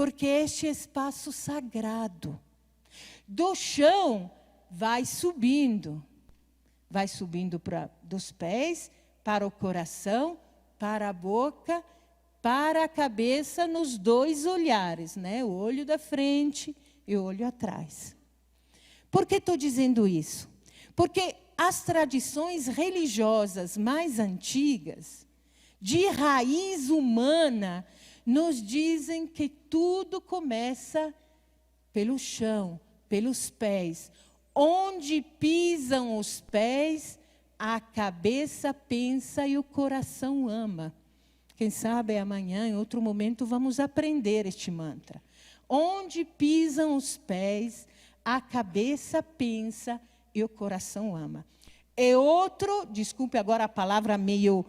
porque este espaço sagrado. Do chão vai subindo dos pés para o coração, para a boca, para a cabeça, nos dois olhares, né? O olho da frente e o olho atrás. Por que estou dizendo isso? Porque as tradições religiosas mais antigas, de raiz humana, nos dizem que tudo começa pelo chão, pelos pés. Onde pisam os pés, a cabeça pensa e o coração ama. Quem sabe amanhã, em outro momento, vamos aprender este mantra. Onde pisam os pés, a cabeça pensa e o coração ama. É outro, desculpe agora a palavra meio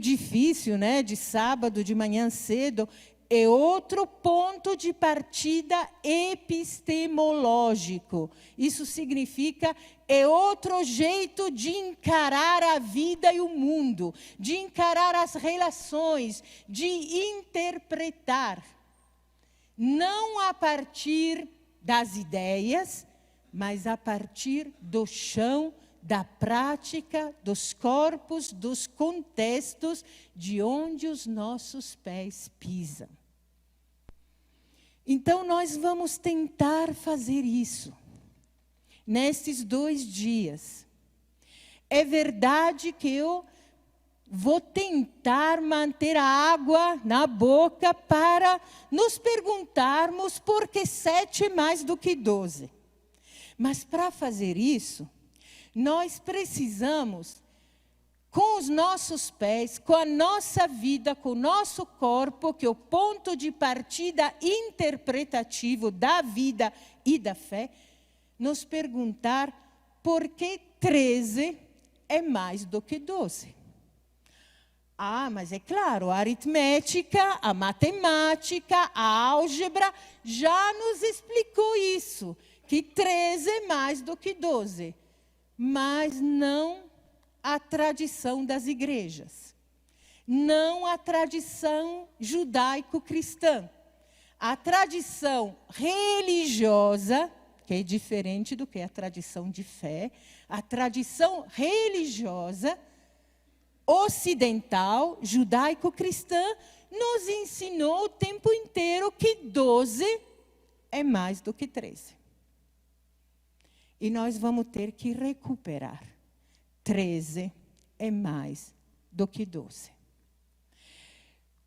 difícil, né? De sábado, de manhã cedo, é outro ponto de partida epistemológico. Isso significa, é outro jeito de encarar a vida e o mundo, de encarar as relações, de interpretar. Não a partir das ideias, mas a partir do chão, da prática, dos corpos, dos contextos de onde os nossos pés pisam. Então, nós vamos tentar fazer isso nesses 2 dias. É verdade que eu vou tentar manter a água na boca para nos perguntarmos por que 7 é mais do que 12. Mas para fazer isso, nós precisamos, com os nossos pés, com a nossa vida, com o nosso corpo, que é o ponto de partida interpretativo da vida e da fé, nos perguntar por que 13 é mais do que 12. Ah, mas é claro, a aritmética, a matemática, a álgebra já nos explicou isso, que 13 é mais do que 12. Mas não a tradição das igrejas, não a tradição judaico-cristã. A tradição religiosa, que é diferente do que a tradição de fé, a tradição religiosa ocidental, judaico-cristã, nos ensinou o tempo inteiro que 12 é mais do que 13. E nós vamos ter que recuperar. 13 é mais do que 12.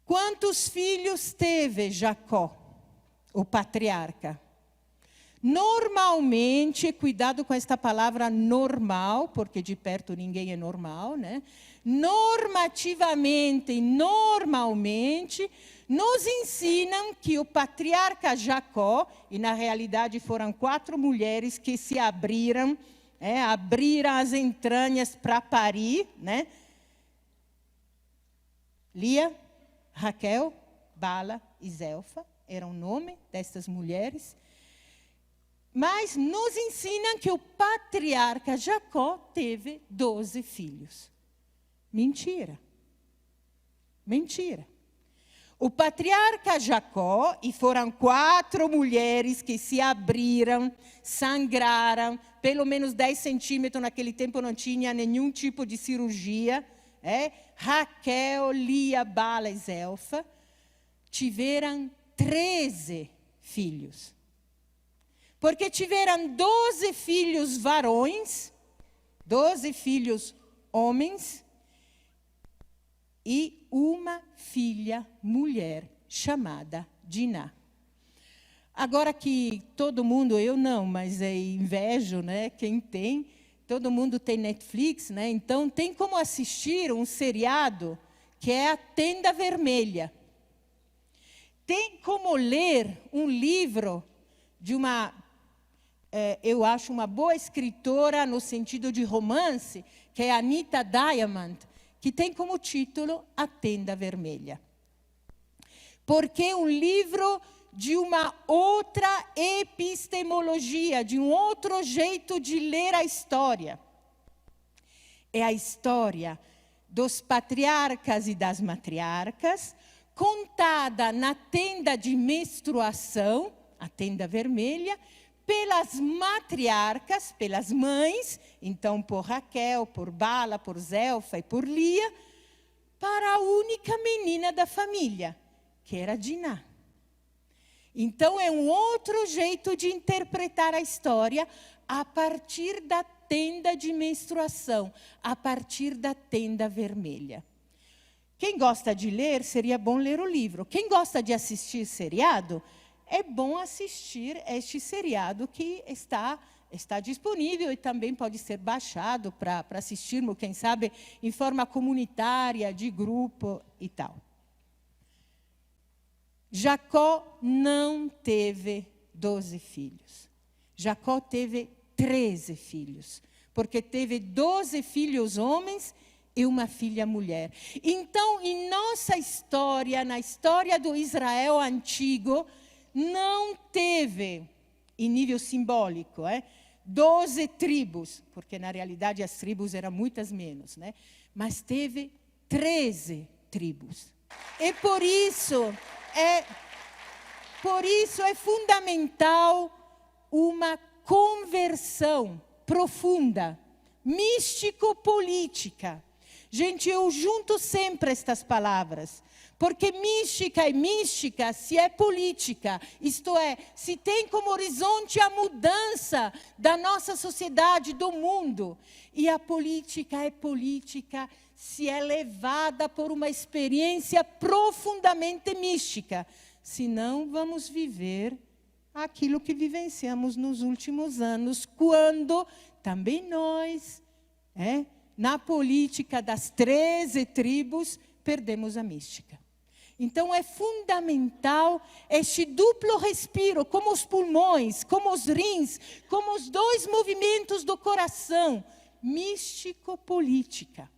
Quantos filhos teve Jacó, o patriarca? Normalmente, cuidado com esta palavra normal, porque de perto ninguém é normal, né? Normativamente e normalmente, nos ensinam que o patriarca Jacó, e na realidade foram 4 mulheres que se abriram as entranhas para parir, né? Lia, Raquel, Bala e Zelfa, eram o nome dessas mulheres. Mas nos ensinam que o patriarca Jacó teve 12 filhos. Mentira. Mentira. O patriarca Jacó, e foram 4 mulheres que se abriram, sangraram, pelo menos 10 centímetros, naquele tempo não tinha nenhum tipo de cirurgia. Raquel, Lia, Bala e Zelfa, tiveram 13 filhos. Porque tiveram 12 filhos varões, 12 filhos homens, e uma filha mulher chamada Diná. Agora que todo mundo, eu não, mas invejo, né? Quem tem, todo mundo tem Netflix, né? Então tem como assistir um seriado que é A Tenda Vermelha. Tem como ler um livro de uma, eu acho, uma boa escritora no sentido de romance, que é Anita Diamond, que tem como título A Tenda Vermelha. Porque é um livro de uma outra epistemologia, de um outro jeito de ler a história. É a história dos patriarcas e das matriarcas, contada na tenda de menstruação, a tenda vermelha, pelas matriarcas, pelas mães, então por Raquel, por Bala, por Zelfa e por Lia, para a única menina da família, que era Diná. Então é um outro jeito de interpretar a história a partir da tenda de menstruação, a partir da tenda vermelha. Quem gosta de ler, seria bom ler o livro. Quem gosta de assistir seriado, é bom assistir este seriado que está disponível e também pode ser baixado para assistirmos, quem sabe, em forma comunitária, de grupo e tal. Jacó não teve 12 filhos. Jacó teve 13 filhos, porque teve 12 filhos homens e uma filha mulher. Então, em nossa história, na história do Israel antigo, não teve, em nível simbólico, 12 tribos, porque na realidade as tribos eram muitas menos, mas teve 13 tribos. E por isso é fundamental uma conversão profunda, místico-política. Gente, eu junto sempre estas palavras, porque mística, se é política, isto é, se tem como horizonte a mudança da nossa sociedade, do mundo, e a política é política, se é levada por uma experiência profundamente mística, senão vamos viver aquilo que vivenciamos nos últimos anos, quando também nós, na política das 13 tribos, perdemos a mística. Então, é fundamental este duplo respiro, como os pulmões, como os rins, como os 2 movimentos do coração, místico-política.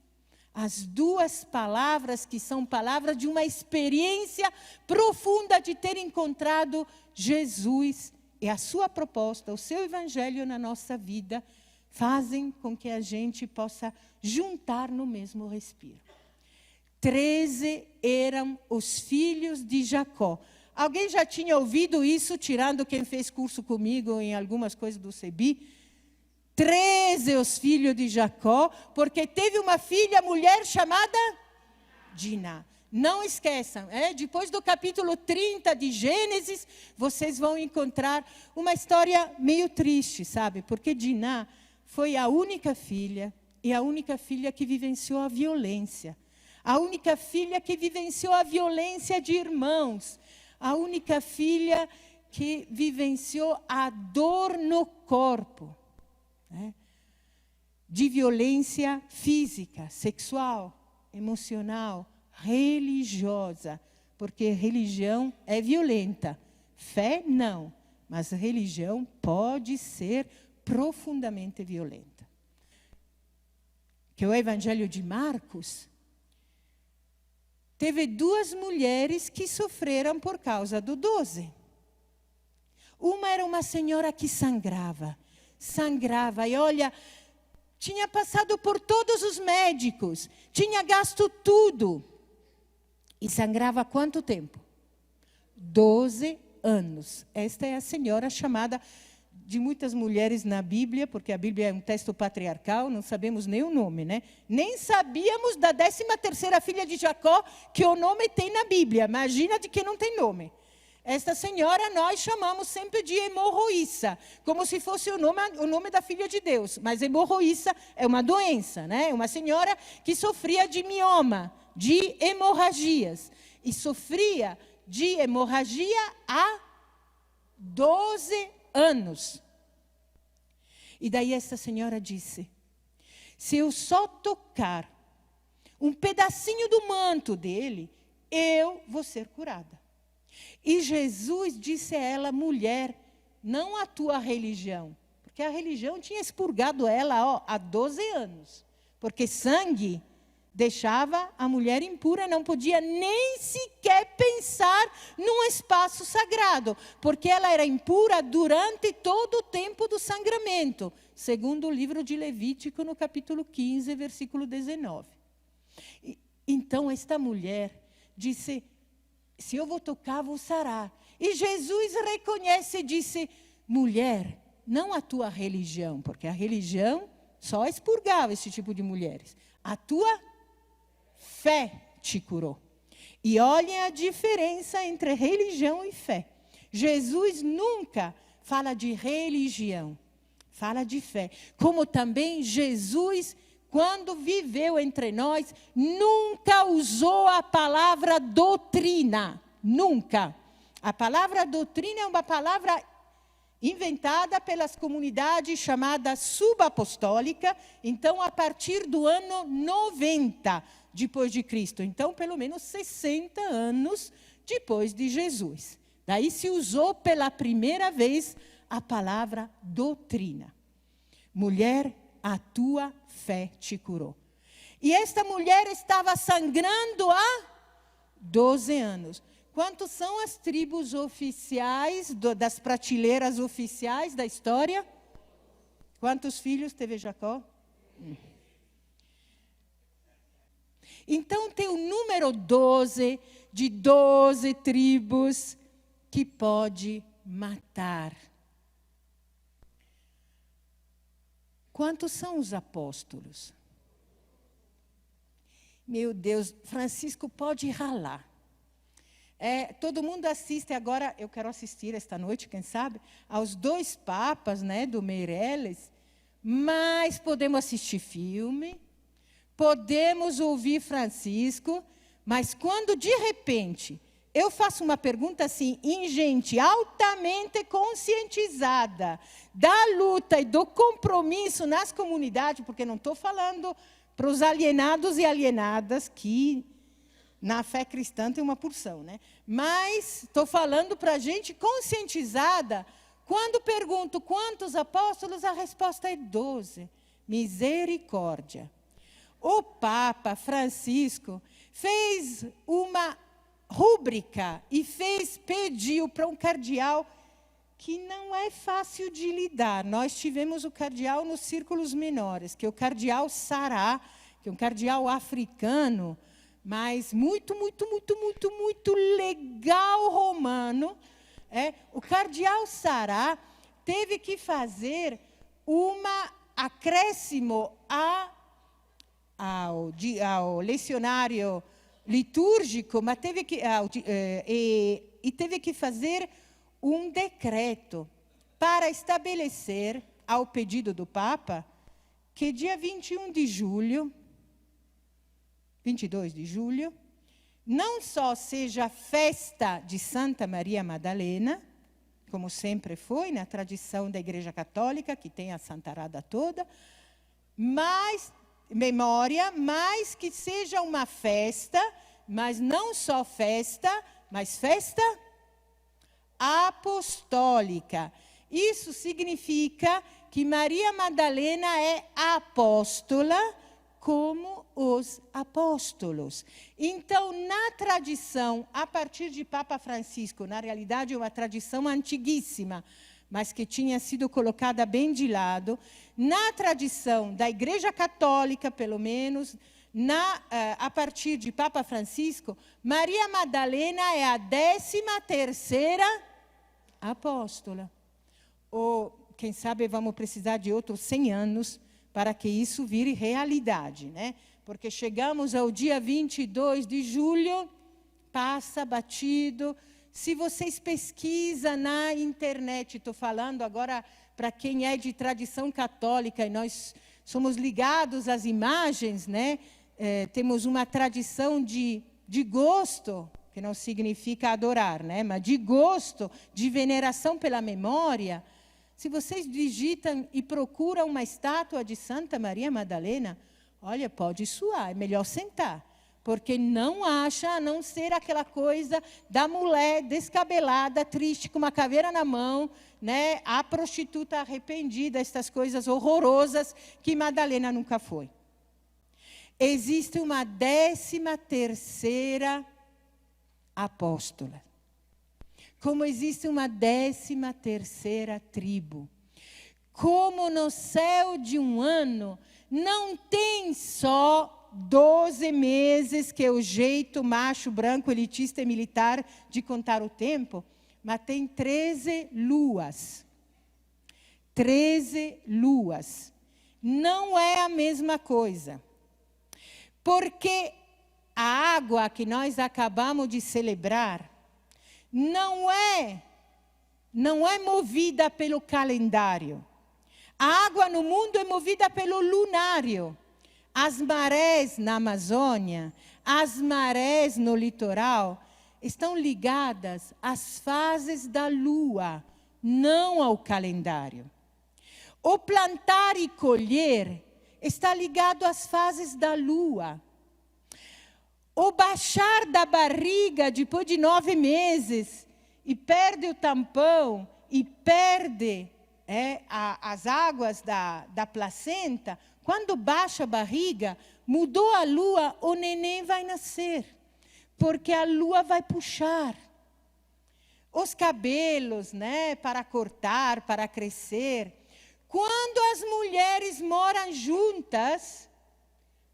As 2 palavras que são palavras de uma experiência profunda de ter encontrado Jesus e a sua proposta, o seu evangelho na nossa vida, fazem com que a gente possa juntar no mesmo respiro. 13 eram os filhos de Jacó. Alguém já tinha ouvido isso, tirando quem fez curso comigo em algumas coisas do CEBI? 13 os filhos de Jacó, porque teve uma filha mulher chamada Diná. Não esqueçam, depois do capítulo 30 de Gênesis, vocês vão encontrar uma história meio triste, sabe? Porque Diná foi a única filha, e a única filha que vivenciou a violência. A única filha que vivenciou a violência de irmãos. A única filha que vivenciou a dor no corpo. De violência física, sexual, emocional, religiosa. Porque religião é violenta. Fé, não. Mas religião pode ser profundamente violenta. Que o Evangelho de Marcos teve 2 mulheres que sofreram por causa do 12. Uma era uma senhora que sangrava, e olha, tinha passado por todos os médicos, tinha gasto tudo, e sangrava há quanto tempo? 12 anos. Esta é a senhora chamada de muitas mulheres na Bíblia, porque a Bíblia é um texto patriarcal, não sabemos nem o nome, Nem sabíamos da 13ª filha de Jacó, que o nome tem na Bíblia. Imagina de que não tem nome. Esta senhora nós chamamos sempre de hemorroíça, como se fosse o nome da filha de Deus. Mas hemorroíça é uma doença, Uma senhora que sofria de mioma, de hemorragias. E sofria de hemorragia há 12 anos. E daí essa senhora disse: se eu só tocar um pedacinho do manto dele, eu vou ser curada. E Jesus disse a ela: mulher, não a tua religião, porque a religião tinha expurgado ela há 12 anos, porque sangue deixava a mulher impura, não podia nem sequer pensar num espaço sagrado, porque ela era impura durante todo o tempo do sangramento, segundo o livro de Levítico, no capítulo 15, versículo 19. Então, esta mulher disse: se eu vou tocar, vou sarar. E Jesus reconhece e disse, mulher, não a tua religião, porque a religião só expurgava esse tipo de mulheres. A tua fé te curou. E olhem a diferença entre religião e fé. Jesus nunca fala de religião, fala de fé. Como também Jesus, quando viveu entre nós, nunca usou a palavra doutrina. Nunca. A palavra doutrina é uma palavra inventada pelas comunidades chamadas subapostólica, então a partir do ano 90 depois de Cristo. Então, pelo menos 60 anos depois de Jesus. Daí se usou pela primeira vez a palavra doutrina. Mulher, a tua fé te curou. E esta mulher estava sangrando há 12 anos. Quantos são as tribos oficiais, das prateleiras oficiais da história? Quantos filhos teve Jacó? Então tem o número 12, de 12 tribos, que pode matar. Quantos são os apóstolos? Meu Deus, Francisco pode ralar. Todo mundo assiste agora, eu quero assistir esta noite, quem sabe, aos 2 papas, né, do Meirelles, mas podemos assistir filme, podemos ouvir Francisco, mas quando de repente eu faço uma pergunta assim, em gente altamente conscientizada da luta e do compromisso nas comunidades, porque não estou falando para os alienados e alienadas que na fé cristã tem uma porção, né? Mas estou falando para a gente conscientizada. Quando pergunto quantos apóstolos, a resposta é 12. Misericórdia. O Papa Francisco fez uma rúbrica e pediu para um cardeal que não é fácil de lidar. Nós tivemos o cardeal nos círculos menores, que é o cardeal Sará, que é um cardeal africano, mas muito legal romano. O cardeal Sará teve que fazer um acréscimo ao lecionário litúrgico, mas teve que fazer um decreto para estabelecer, ao pedido do Papa, que dia 22 de julho, não só seja festa de Santa Maria Madalena, como sempre foi na tradição da Igreja Católica, que tem a santarada toda, mas que seja uma festa, mas não só festa, mas festa apostólica. Isso significa que Maria Madalena é apóstola como os apóstolos. Então, na tradição, a partir de Papa Francisco, na realidade é uma tradição antiguíssima, mas que tinha sido colocada bem de lado, na tradição da Igreja Católica, pelo menos, a partir de Papa Francisco, Maria Madalena é a 13ª apóstola. Ou, quem sabe, vamos precisar de outros 100 anos para que isso vire realidade, né? Porque chegamos ao dia 22 de julho, passa batido. Se vocês pesquisam na internet, estou falando agora para quem é de tradição católica, e nós somos ligados às imagens, né? Temos uma tradição de gosto, que não significa adorar, né? Mas de gosto, de veneração pela memória. Se vocês digitam e procuram uma estátua de Santa Maria Madalena, olha, pode suar, é melhor sentar. Porque não acha, a não ser aquela coisa da mulher descabelada, triste, com uma caveira na mão, né? A prostituta arrependida, estas coisas horrorosas que Madalena nunca foi. Existe uma 13ª apóstola. Como existe uma 13ª tribo. Como no céu de um ano não tem só 12 meses, que é o jeito macho, branco, elitista e militar de contar o tempo, mas tem 13 luas. 13 luas. Não é a mesma coisa. Porque a água que nós acabamos de celebrar não é movida pelo calendário. A água no mundo é movida pelo lunário. As marés na Amazônia, as marés no litoral, estão ligadas às fases da lua, não ao calendário. O plantar e colher está ligado às fases da lua. O baixar da barriga depois de 9 meses e perde o tampão e perde as águas da placenta, quando baixa a barriga, mudou a lua, o neném vai nascer, porque a lua vai puxar. Os cabelos, para cortar, para crescer. Quando as mulheres moram juntas,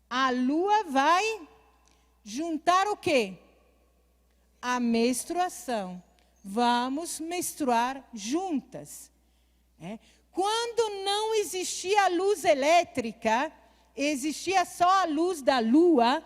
a lua vai juntar o quê? A menstruação. Vamos menstruar juntas. Quando não existia luz elétrica, existia só a luz da lua,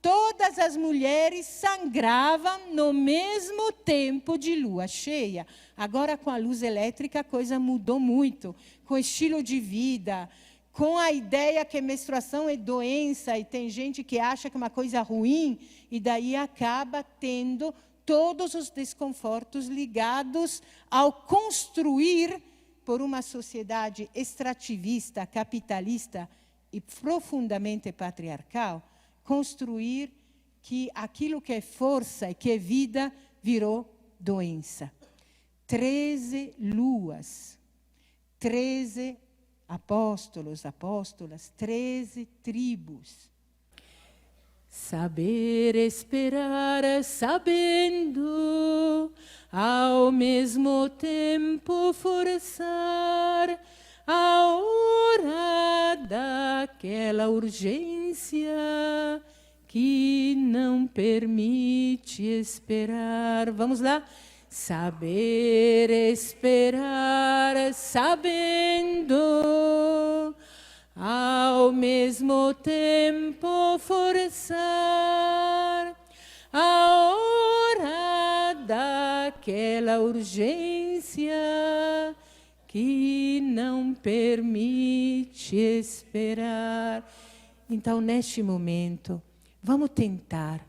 todas as mulheres sangravam no mesmo tempo de lua cheia. Agora, com a luz elétrica, a coisa mudou muito. Com o estilo de vida, com a ideia que menstruação é doença, e tem gente que acha que é uma coisa ruim, e daí acaba tendo todos os desconfortos ligados ao construir, por uma sociedade extrativista, capitalista e profundamente patriarcal, construir que aquilo que é força e que é vida virou doença. 13 luas, 13 apóstolos, apóstolas, 13 tribos. Saber esperar sabendo, ao mesmo tempo forçar a hora daquela urgência que não permite esperar. Vamos lá? Saber esperar sabendo, ao mesmo tempo forçar a hora daquela urgência que não permite esperar. Então, neste momento, vamos tentar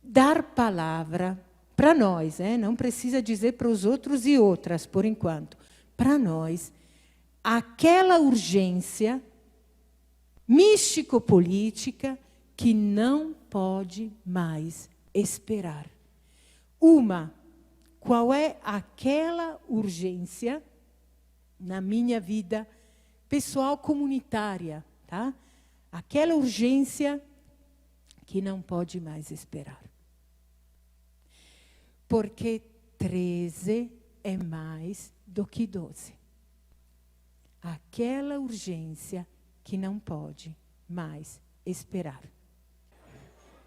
dar palavra para nós, não precisa dizer para os outros e outras, por enquanto. Para nós, aquela urgência místico-política que não pode mais esperar. Qual é aquela urgência na minha vida pessoal comunitária, tá? Aquela urgência que não pode mais esperar. Porque 13 é mais do que 12. Aquela urgência que não pode mais esperar.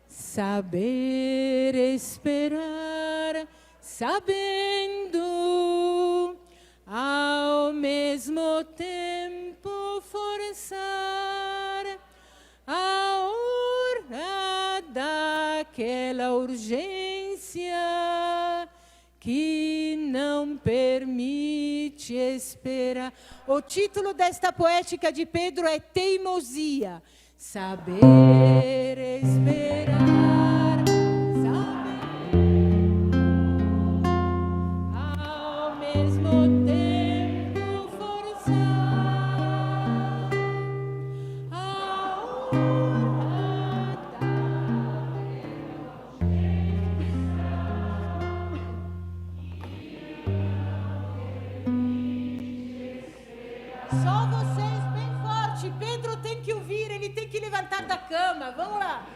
Saber esperar, sabendo, ao mesmo tempo forçar a hora daquela urgência que não permite esperar. O título desta poética de Pedro é Teimosia. Saber esperar, saber, ao mesmo tempo forçar a hora Só vocês, bem forte. Pedro tem que ouvir, ele tem que levantar da cama. Vamos lá.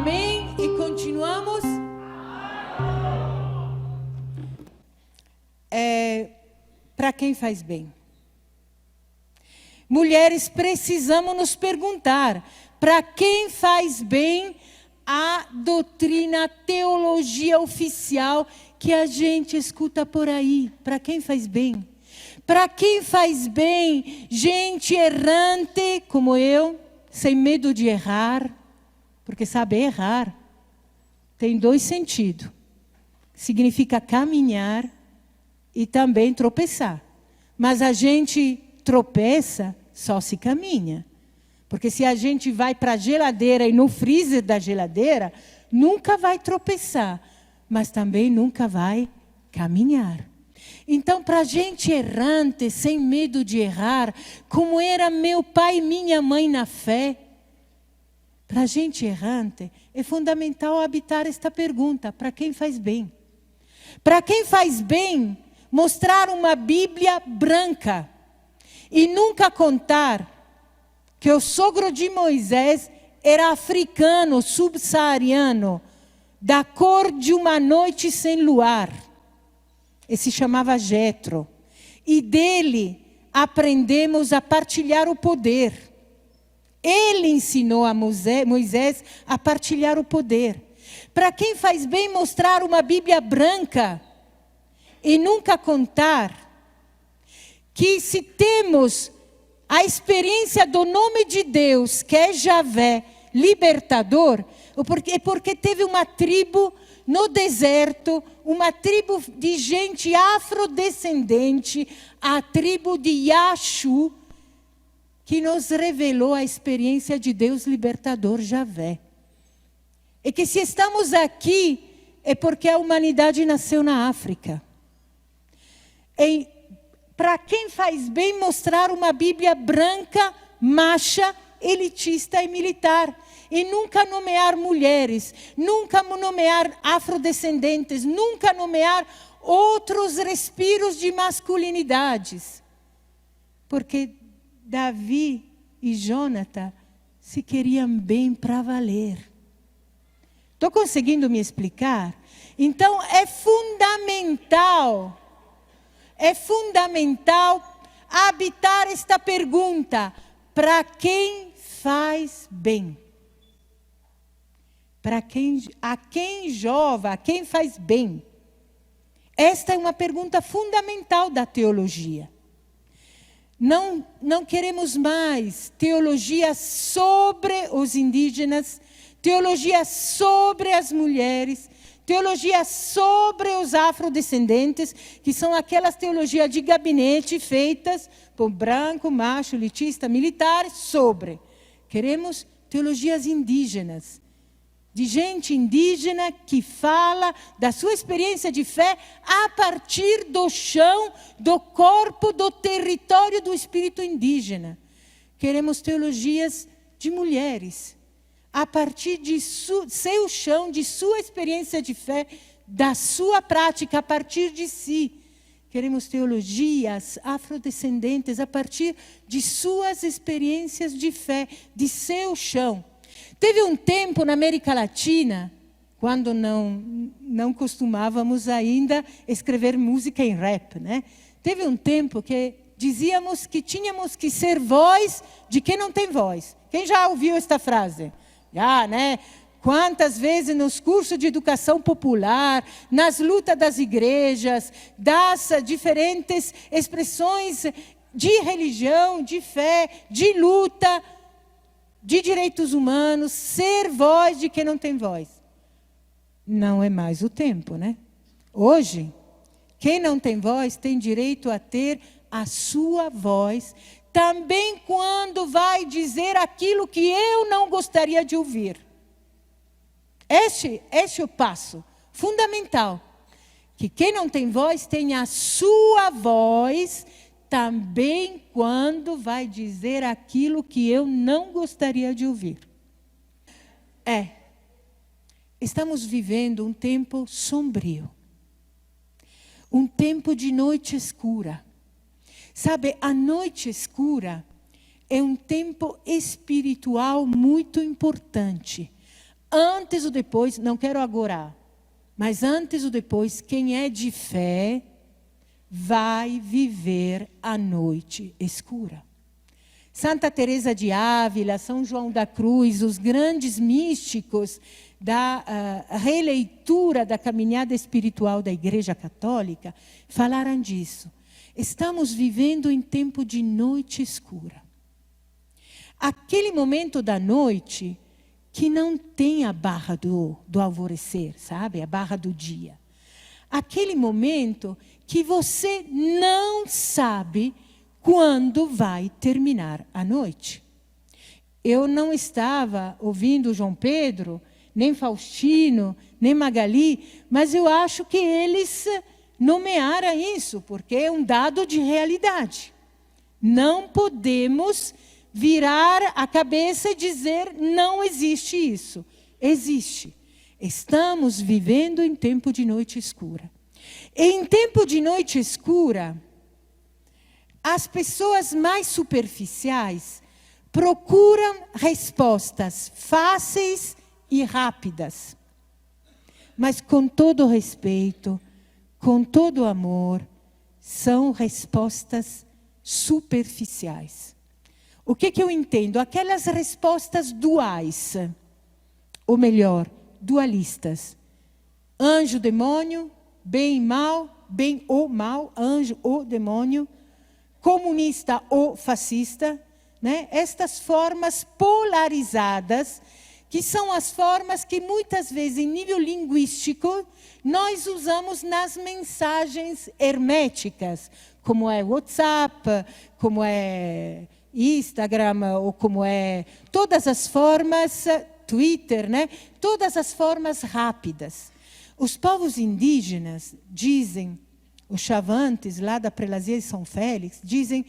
amém e continuamos. Para quem faz bem? Mulheres, precisamos nos perguntar, para quem faz bem a doutrina, a teologia oficial que a gente escuta por aí? Para quem faz bem? Para quem faz bem, gente errante como eu, sem medo de errar, porque saber errar tem 2 sentidos. Significa caminhar e também tropeçar. Mas a gente tropeça só se caminha. Porque se a gente vai para a geladeira e no freezer da geladeira, nunca vai tropeçar, mas também nunca vai caminhar. Então, para a gente errante, sem medo de errar, como era meu pai e minha mãe na fé, para a gente errante, é fundamental habitar esta pergunta: para quem faz bem? Para quem faz bem, mostrar uma Bíblia branca e nunca contar que o sogro de Moisés era africano, subsaariano, da cor de uma noite sem luar. Ele se chamava Jetro. E dele aprendemos a partilhar o poder. Ele ensinou a Moisés a partilhar o poder. Para quem faz bem mostrar uma Bíblia branca e nunca contar que se temos a experiência do nome de Deus, que é Javé, libertador, é porque teve uma tribo no deserto, uma tribo de gente afrodescendente, a tribo de Yashu, que nos revelou a experiência de Deus libertador, Javé. E que se estamos aqui, é porque a humanidade nasceu na África. Para quem faz bem mostrar uma Bíblia branca, macha, elitista e militar. E nunca nomear mulheres, nunca nomear afrodescendentes, nunca nomear outros respiros de masculinidades. Porque Davi e Jonathan se queriam bem para valer. Estou conseguindo me explicar? Então é fundamental habitar esta pergunta: para quem faz bem? A quem jova, a quem faz bem? Esta é uma pergunta fundamental da teologia. Não queremos mais teologia sobre os indígenas, teologia sobre as mulheres, teologia sobre os afrodescendentes, que são aquelas teologias de gabinete feitas por branco, macho, elitista, militar, sobre. Queremos teologias indígenas, de gente indígena que fala da sua experiência de fé a partir do chão, do corpo, do território do espírito indígena. Queremos teologias de mulheres, a partir de seu chão, de sua experiência de fé, da sua prática, a partir de si. Queremos teologias afrodescendentes a partir de suas experiências de fé, de seu chão. Teve um tempo na América Latina, quando não costumávamos ainda escrever música em rap, né? Teve um tempo que dizíamos que tínhamos que ser voz de quem não tem voz. Quem já ouviu esta frase? Já, né? Quantas vezes nos cursos de educação popular, nas lutas das igrejas, das diferentes expressões de religião, de fé, de luta, de direitos humanos, ser voz de quem não tem voz. Não é mais o tempo, né? Hoje, quem não tem voz tem direito a ter a sua voz, também quando vai dizer aquilo que eu não gostaria de ouvir. Este é o passo fundamental. Que quem não tem voz tenha a sua voz, também quando vai dizer aquilo que eu não gostaria de ouvir. Estamos vivendo um tempo sombrio. Um tempo de noite escura. Sabe, a noite escura é um tempo espiritual muito importante. Antes ou depois, não quero agora, mas antes ou depois, quem é de fé vai viver a noite escura. Santa Teresa de Ávila, São João da Cruz, os grandes místicos da releitura da caminhada espiritual da Igreja Católica, falaram disso. Estamos vivendo em tempo de noite escura. Aquele momento da noite que não tem a barra do alvorecer, sabe? A barra do dia. Aquele momento que você não sabe quando vai terminar a noite. Eu não estava ouvindo João Pedro, nem Faustino, nem Magali, mas eu acho que eles nomearam isso, porque é um dado de realidade. Não podemos virar a cabeça e dizer não existe isso. Existe. Estamos vivendo em tempo de noite escura. E em tempo de noite escura, as pessoas mais superficiais procuram respostas fáceis e rápidas. Mas com todo respeito, com todo amor, são respostas superficiais. O que eu entendo? Aquelas respostas duais, ou melhor, dualistas. Anjo, demônio, bem e mal, bem ou mal, anjo ou demônio, comunista ou fascista, né? Estas formas polarizadas, que são as formas que muitas vezes, em nível linguístico, nós usamos nas mensagens herméticas, como é WhatsApp, como é Instagram, ou como é todas as formas, Twitter, né? Todas as formas rápidas. Os povos indígenas dizem, os chavantes lá da Prelazia de São Félix, dizem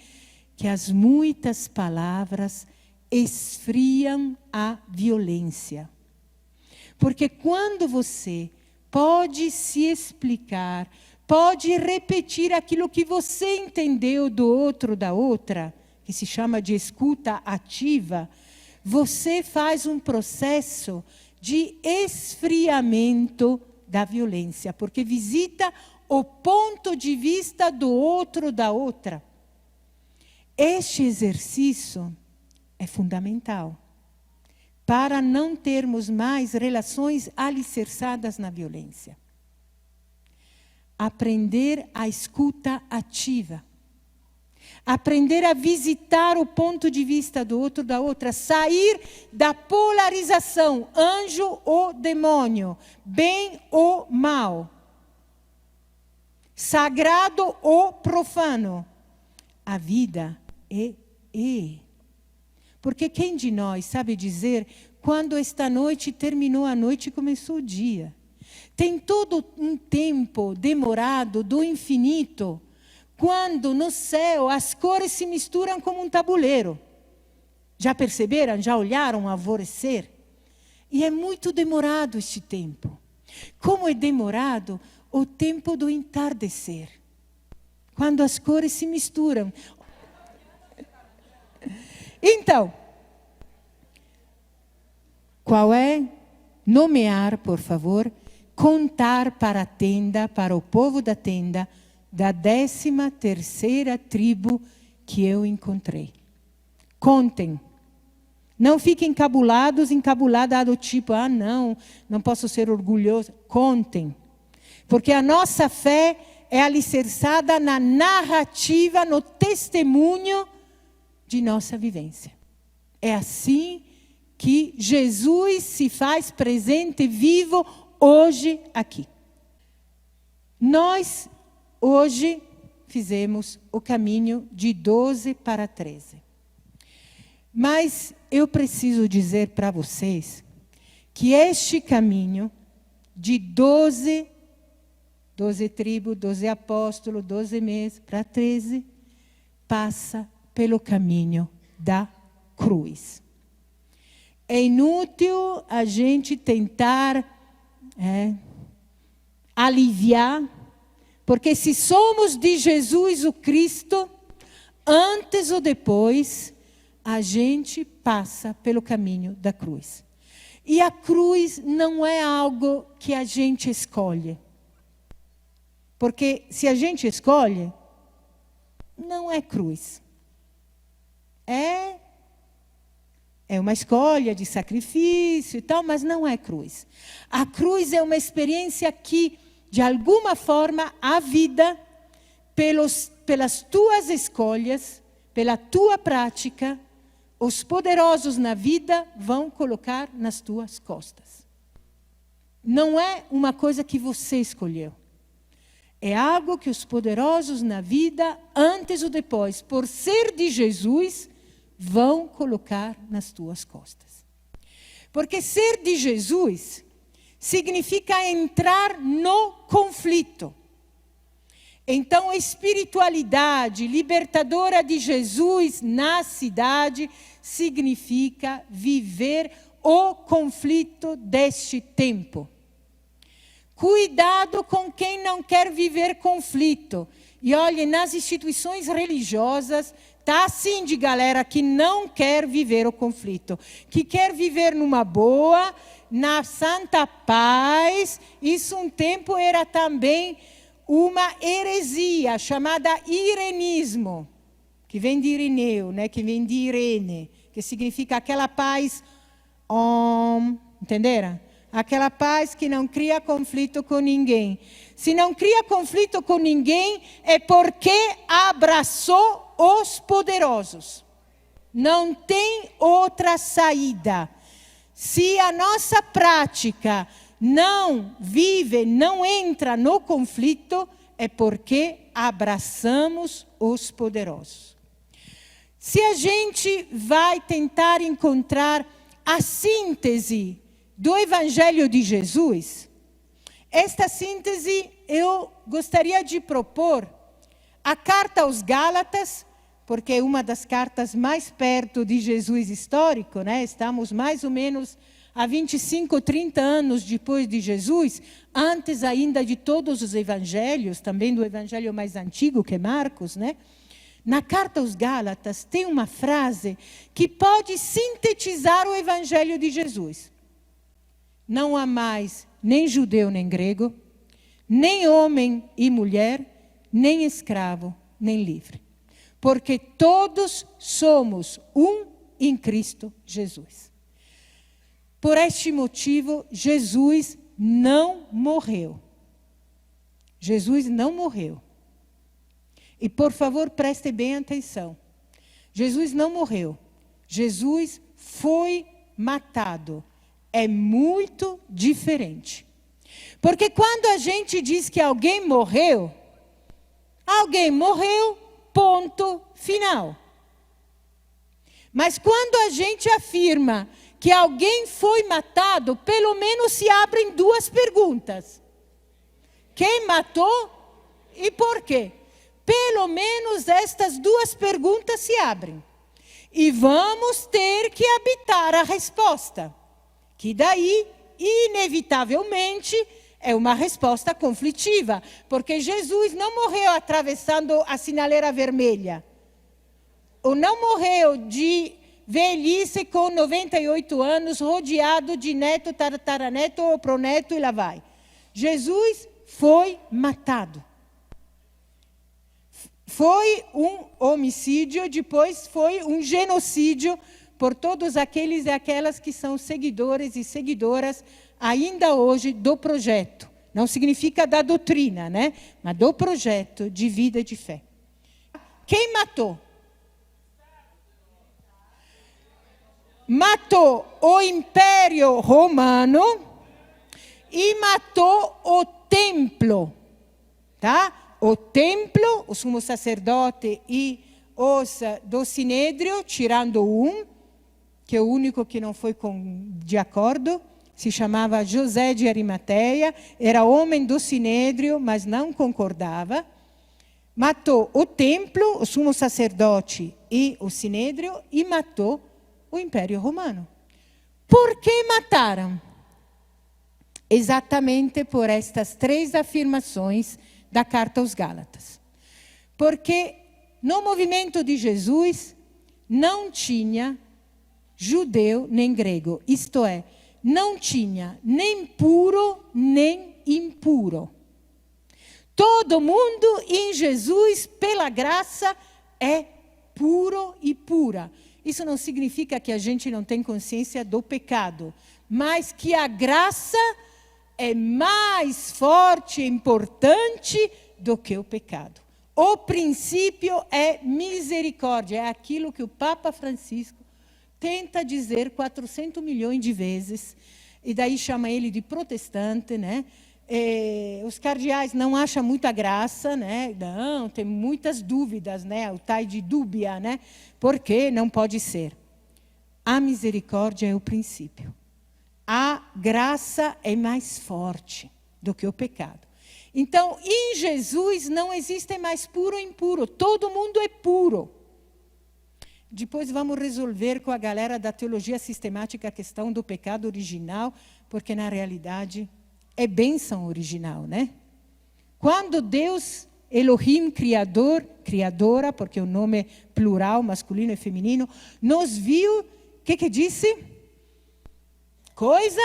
que as muitas palavras esfriam a violência. Porque quando você pode se explicar, pode repetir aquilo que você entendeu do outro, da outra, que se chama de escuta ativa, você faz um processo de esfriamento da violência, porque visita o ponto de vista do outro, da outra. Este exercício é fundamental para não termos mais relações alicerçadas na violência. Aprender a escuta ativa. Aprender a visitar o ponto de vista do outro, da outra. Sair da polarização, anjo ou demônio, bem ou mal. Sagrado ou profano. A vida é. Porque quem de nós sabe dizer quando esta noite terminou a noite e começou o dia? Tem todo um tempo demorado do infinito, quando no céu as cores se misturam como um tabuleiro. Já perceberam? Já olharam o alvorecer? E é muito demorado este tempo. Como é demorado o tempo do entardecer, quando as cores se misturam. Então, qual é? Nomear, por favor, contar para a tenda, para o povo da tenda, da 13ª tribo que eu encontrei. Contem. Não fiquem encabulada do tipo, não posso ser orgulhoso. Contem. Porque a nossa fé é alicerçada na narrativa, no testemunho de nossa vivência. É assim que Jesus se faz presente, vivo, hoje, aqui. Nós, hoje, fizemos o caminho de 12 para 13. Mas eu preciso dizer para vocês que este caminho de 12 tribos, 12 apóstolos, 12 meses para 13, passa pelo caminho da cruz. É inútil a gente tentar aliviar, porque se somos de Jesus o Cristo, antes ou depois, a gente passa pelo caminho da cruz. E a cruz não é algo que a gente escolhe. Porque se a gente escolhe, não é cruz. É uma escolha de sacrifício e tal, mas não é cruz. A cruz é uma experiência que, de alguma forma, a vida, pelas tuas escolhas, pela tua prática, os poderosos na vida vão colocar nas tuas costas. Não é uma coisa que você escolheu. É algo que os poderosos na vida, antes ou depois, por ser de Jesus, vão colocar nas tuas costas. Porque ser de Jesus significa entrar no conflito. Então, a espiritualidade libertadora de Jesus na cidade significa viver o conflito deste tempo. Cuidado com quem não quer viver conflito. E olha, nas instituições religiosas, está assim de galera que não quer viver o conflito, que quer viver numa boa, na santa paz. Isso um tempo era também uma heresia chamada irenismo, que vem de Ireneu, né? Que vem de Irene, que significa aquela paz, entenderam? Aquela paz que não cria conflito com ninguém. Se não cria conflito com ninguém, é porque abraçou os poderosos. Não tem outra saída. Se a nossa prática não vive, não entra no conflito, é porque abraçamos os poderosos. Se a gente vai tentar encontrar a síntese do Evangelho de Jesus, esta síntese eu gostaria de propor a carta aos Gálatas, porque é uma das cartas mais perto de Jesus histórico, né? Estamos mais ou menos há 25, 30 anos depois de Jesus, antes ainda de todos os evangelhos, também do evangelho mais antigo, que é Marcos, né? Na carta aos Gálatas tem uma frase que pode sintetizar o evangelho de Jesus. Não há mais nem judeu nem grego, nem homem e mulher, nem escravo, nem livre. Porque todos somos um em Cristo Jesus. Por este motivo, Jesus não morreu. Jesus não morreu. E, por favor, preste bem atenção. Jesus não morreu. Jesus foi matado. É muito diferente. Porque quando a gente diz que alguém morreu, ponto final. Mas quando a gente afirma que alguém foi matado, pelo menos se abrem duas perguntas. Quem matou e por quê? Pelo menos estas duas perguntas se abrem. E vamos ter que habitar a resposta. Que daí, inevitavelmente, é uma resposta conflitiva. Porque Jesus não morreu atravessando a sinaleira vermelha. Ou não morreu de velhice com 98 anos, rodeado de neto, tataraneto ou proneto e lá vai. Jesus foi matado. Foi um homicídio, depois foi um genocídio por todos aqueles e aquelas que são seguidores e seguidoras ainda hoje do projeto. Não significa da doutrina, né? Mas do projeto de vida e de fé. Quem matou? Matou o Império Romano e matou o templo, tá? O templo, o sumo sacerdote e os do Sinédrio, tirando um, que é o único que não foi de acordo, se chamava José de Arimateia, era homem do Sinédrio, mas não concordava. Matou o templo, o sumo sacerdote e o Sinédrio, e matou o Império Romano. Por que mataram? Exatamente por estas três afirmações da carta aos Gálatas. Porque no movimento de Jesus não tinha judeu nem grego. Isto é, não tinha nem puro nem impuro. Todo mundo em Jesus, pela graça, é puro e pura. Isso não significa que a gente não tem consciência do pecado, mas que a graça é mais forte e importante do que o pecado. O princípio é misericórdia, é aquilo que o Papa Francisco tenta dizer 400 milhões de vezes, e daí chama ele de protestante, né? Os cardeais não acham muita graça, né? Não, tem muitas dúvidas, né? O tal de dúbia, né? Porque não pode ser. A misericórdia é o princípio. A graça é mais forte do que o pecado. Então, em Jesus não existe mais puro e impuro. Todo mundo é puro. Depois vamos resolver com a galera da teologia sistemática a questão do pecado original, porque na realidade é bênção original, né? Quando Deus, Elohim, Criador, Criadora, porque o nome é plural, masculino e feminino, nos viu, o que disse? Coisa?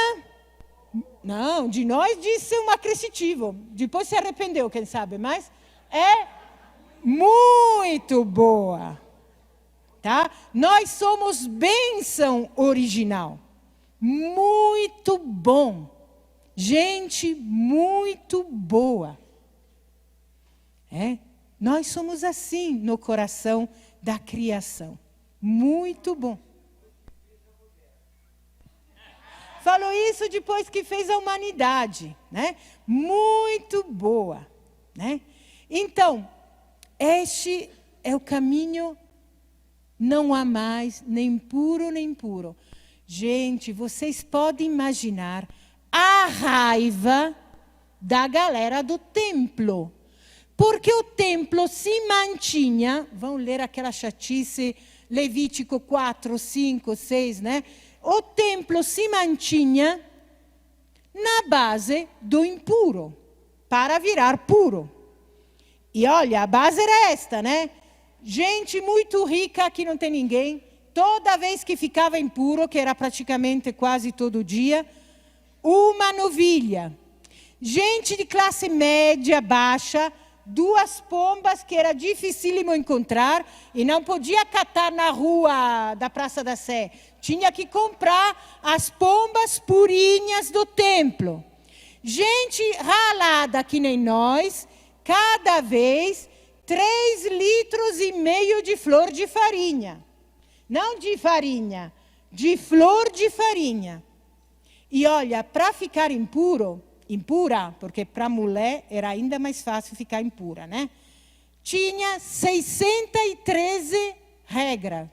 Não, de nós disse um acrescitivo. Depois se arrependeu, quem sabe, mas é muito boa. Tá? Nós somos bênção original. Muito bom. Gente muito boa. Nós somos assim no coração da criação. Muito bom. Falou isso depois que fez a humanidade, né? Muito boa, né? Então, este é o caminho, não há mais nem puro nem impuro. Gente, vocês podem imaginar a raiva da galera do templo. Porque o templo se mantinha, vamos ler aquela chatice, Levítico 4, 5, 6, né? O templo se mantinha na base do impuro, para virar puro. E olha, a base era esta, né? Gente muito rica, aqui não tem ninguém, toda vez que ficava impuro, que era praticamente quase todo dia, uma novilha. Gente de classe média, baixa, 2 pombas que era dificílimo encontrar e não podia catar na rua da Praça da Sé. Tinha que comprar as pombas purinhas do templo. Gente ralada que nem nós, cada vez 3,5 litros de flor de farinha. Não de farinha, de flor de farinha. E olha, para ficar impura, porque para a mulher era ainda mais fácil ficar impura, né? Tinha 613 regras.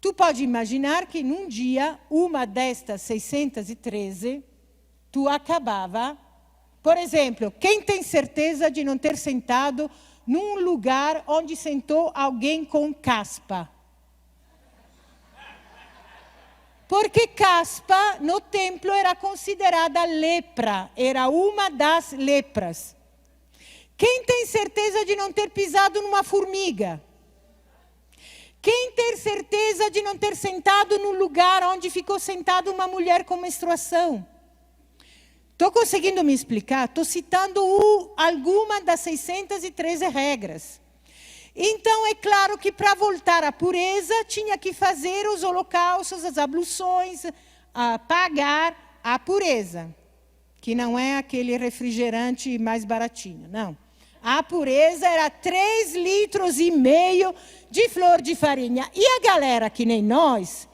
Tu pode imaginar que num dia, uma destas 613, tu acabava. Por exemplo, quem tem certeza de não ter sentado num lugar onde sentou alguém com caspa? Porque caspa no templo era considerada lepra, era uma das lepras. Quem tem certeza de não ter pisado numa formiga? Quem tem certeza de não ter sentado no lugar onde ficou sentada uma mulher com menstruação? Estou conseguindo me explicar? Estou citando alguma das 613 regras. Então, é claro que para voltar à pureza, tinha que fazer os holocaustos, as abluções, pagar a pureza. Que não é aquele refrigerante mais baratinho, não. A pureza era 3,5 litros de flor de farinha. E a galera, que nem nós,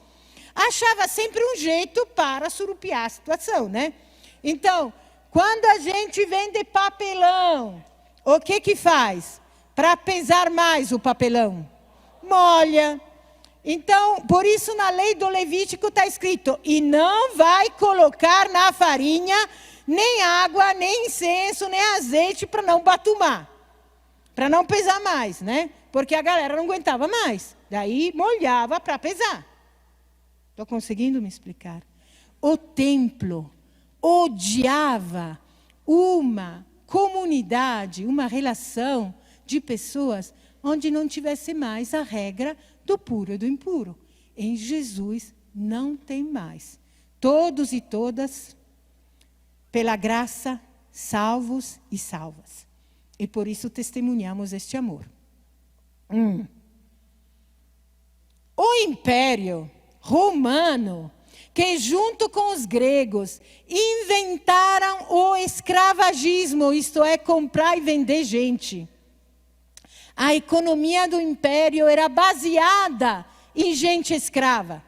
achava sempre um jeito para surupiar a situação, né? Então, quando a gente vende papelão, o que faz? Para pesar mais o papelão? Molha. Então, por isso na lei do Levítico está escrito, e não vai colocar na farinha nem água, nem incenso, nem azeite para não batumar. Para não pesar mais, né? Porque a galera não aguentava mais. Daí molhava para pesar. Estou conseguindo me explicar? O templo odiava uma comunidade, uma relação de pessoas onde não tivesse mais a regra do puro e do impuro. Em Jesus não tem mais. todos e todas, pela graça, salvos e salvas. E por isso testemunhamos este amor. O Império Romano, que junto com os gregos inventaram o escravagismo, isto é, comprar e vender gente. A economia do Império era baseada em gente escrava.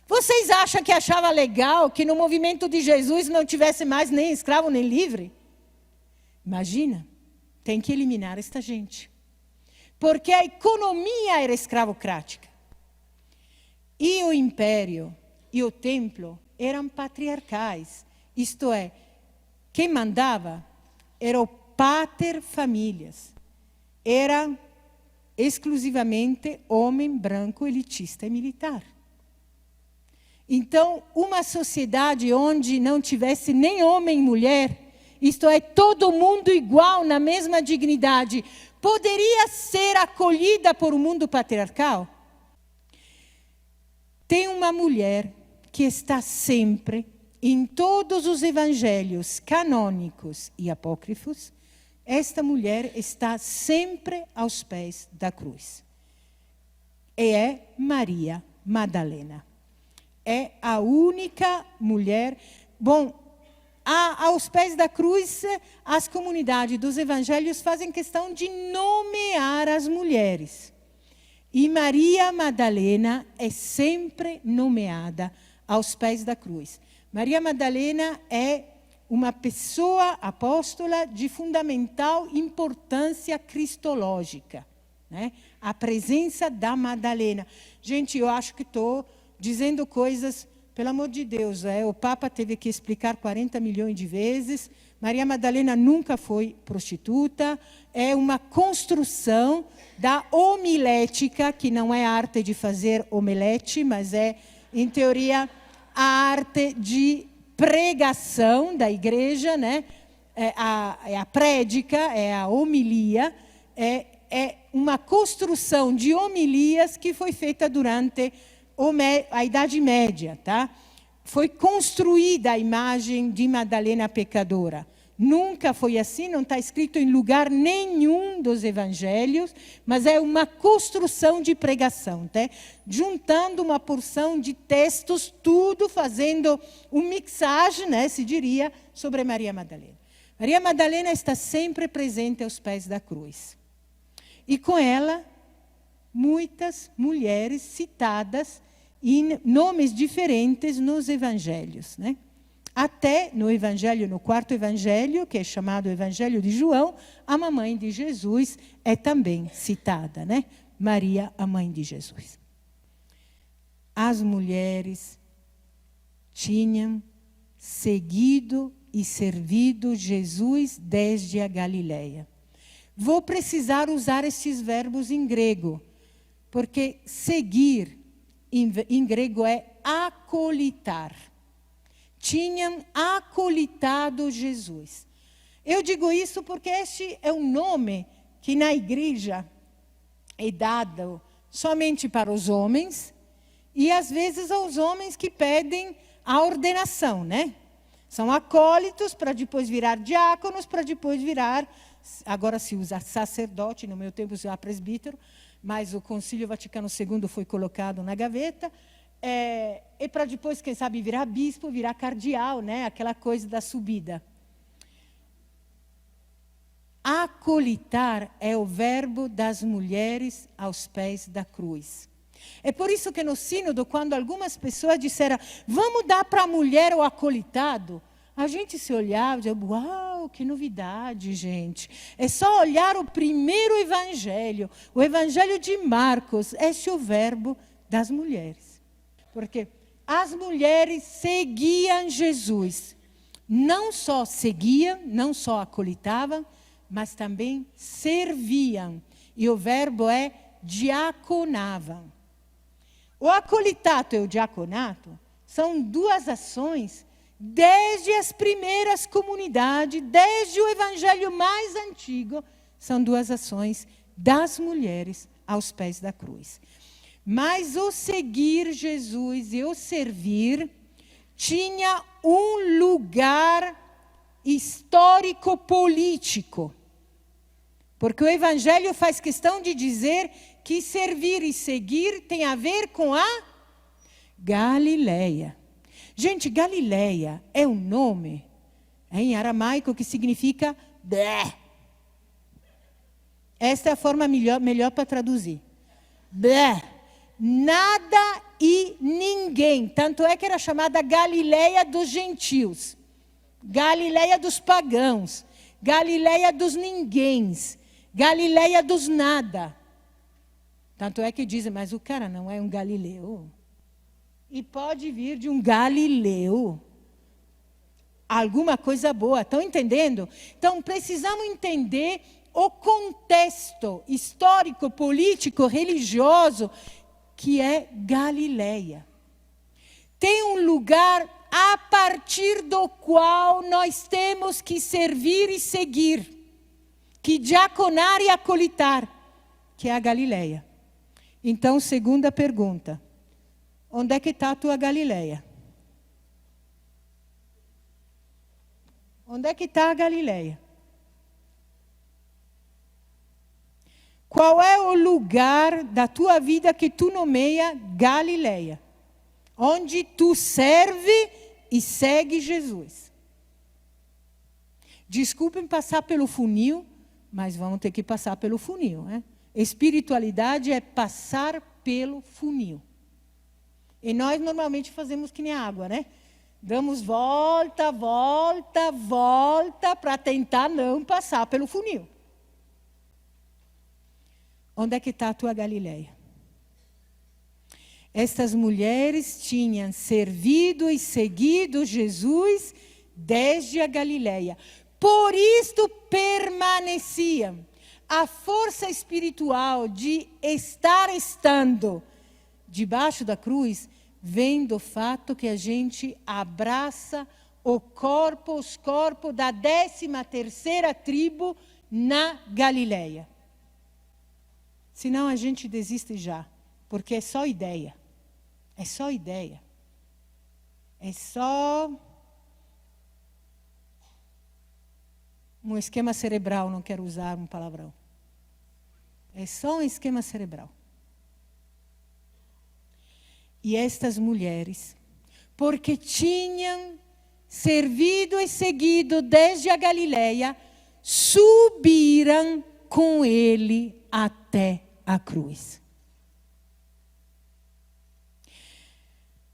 Vocês acham que achava legal que no movimento de Jesus não tivesse mais nem escravo nem livre? Imagina, tem que eliminar esta gente. Porque a economia era escravocrática. E o Império e o templo eram patriarcais. Isto é, quem mandava era o pater familias. Era exclusivamente homem branco, elitista e militar. Então, uma sociedade onde não tivesse nem homem e mulher, isto é, todo mundo igual, na mesma dignidade, poderia ser acolhida por um mundo patriarcal? Tem uma mulher que está sempre, em todos os evangelhos canônicos e apócrifos, esta mulher está sempre aos pés da cruz. E é Maria Madalena. É a única mulher. Bom, aos pés da cruz, as comunidades dos evangelhos fazem questão de nomear as mulheres. E Maria Madalena é sempre nomeada aos pés da cruz. Maria Madalena é uma pessoa apóstola de fundamental importância cristológica, né? A presença da Madalena. Gente, eu acho que estou dizendo coisas, pelo amor de Deus, o Papa teve que explicar 40 milhões de vezes. Maria Madalena nunca foi prostituta, é uma construção da homilética, que não é a arte de fazer omelete, mas é, em teoria, a arte de pregação da igreja, né? É a prédica, é a homilia, é uma construção de homilias que foi feita durante a Idade Média, tá? Foi construída a imagem de Madalena pecadora. Nunca foi assim, não está escrito em lugar nenhum dos evangelhos, mas é uma construção de pregação, tá? Juntando uma porção de textos, tudo fazendo uma mixagem, né, se diria, sobre Maria Madalena. Maria Madalena está sempre presente aos pés da cruz. E com ela, muitas mulheres citadas em nomes diferentes nos evangelhos, né? Até no evangelho, no quarto evangelho, que é chamado Evangelho de João, a mamãe de Jesus é também citada, né? Maria, a mãe de Jesus. As mulheres tinham seguido e servido Jesus desde a Galileia. Vou precisar usar estes verbos em grego, porque seguir em grego é acolitar. Tinham acolitado Jesus. Eu digo isso porque este é um nome que na igreja é dado somente para os homens e às vezes aos homens que pedem a ordenação, né? São acólitos para depois virar diáconos, para depois virar, agora se usa sacerdote, no meu tempo se usa presbítero, mas o Concílio Vaticano II foi colocado na gaveta. E para depois, quem sabe, virar bispo, virar cardeal, né? Aquela coisa da subida. Acolitar é o verbo das mulheres aos pés da cruz. É por isso que no sínodo, quando algumas pessoas disseram, vamos dar para a mulher o acolitado, a gente se olhava e dizia, uau, que novidade, gente. É só olhar o primeiro evangelho, o evangelho de Marcos, este é o verbo das mulheres. Porque as mulheres seguiam Jesus. Não só seguiam, não só acolitavam, mas também serviam. E o verbo é diaconavam. O acolitato e o diaconato são duas ações desde as primeiras comunidades, desde o evangelho mais antigo, são duas ações das mulheres aos pés da cruz. Mas o seguir Jesus e o servir tinha um lugar histórico-político. Porque o Evangelho faz questão de dizer que servir e seguir tem a ver com a Galileia. Gente, Galileia é um nome em aramaico que significa Bé. Esta é a forma melhor para traduzir. Bé. Nada e ninguém. Tanto é que era chamada Galileia dos gentios, Galileia dos pagãos, Galileia dos ninguéms, Galileia dos nada. Tanto é que dizem, mas o cara não é um galileu. E pode vir de um galileu alguma coisa boa. Estão entendendo? Então, precisamos entender o contexto histórico, político, religioso, que é Galileia. Tem um lugar a partir do qual nós temos que servir e seguir, que diaconar e acolitar, que é a Galileia. Então, segunda pergunta. Onde é que está a tua Galileia? Onde é que está a Galileia? Qual é o lugar da tua vida que tu nomeia Galileia? Onde tu serve e segue Jesus. Desculpem passar pelo funil, mas vamos ter que passar pelo funil, né? Espiritualidade é passar pelo funil. E nós normalmente fazemos que nem a água, né? Damos volta, volta, volta para tentar não passar pelo funil. Onde é que está a tua Galileia? Estas mulheres tinham servido e seguido Jesus desde a Galileia. Por isto permaneciam. A força espiritual de estar estando debaixo da cruz vem do fato que a gente abraça os corpos da 13ª tribo na Galileia. Senão a gente desiste já, porque é só ideia. É só ideia. É só um esquema cerebral, não quero usar um palavrão. É só um esquema cerebral. E estas mulheres, porque tinham servido e seguido desde a Galileia, subiram com ele até a cruz.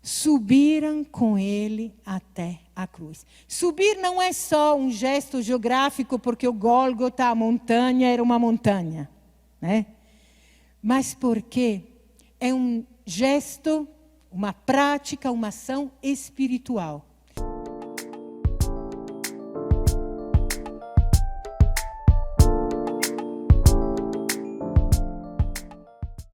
Subiram com ele até a cruz. Subir não é só um gesto geográfico, porque o Gólgota, a montanha, era uma montanha, né? Mas porque é um gesto, uma prática, uma ação espiritual.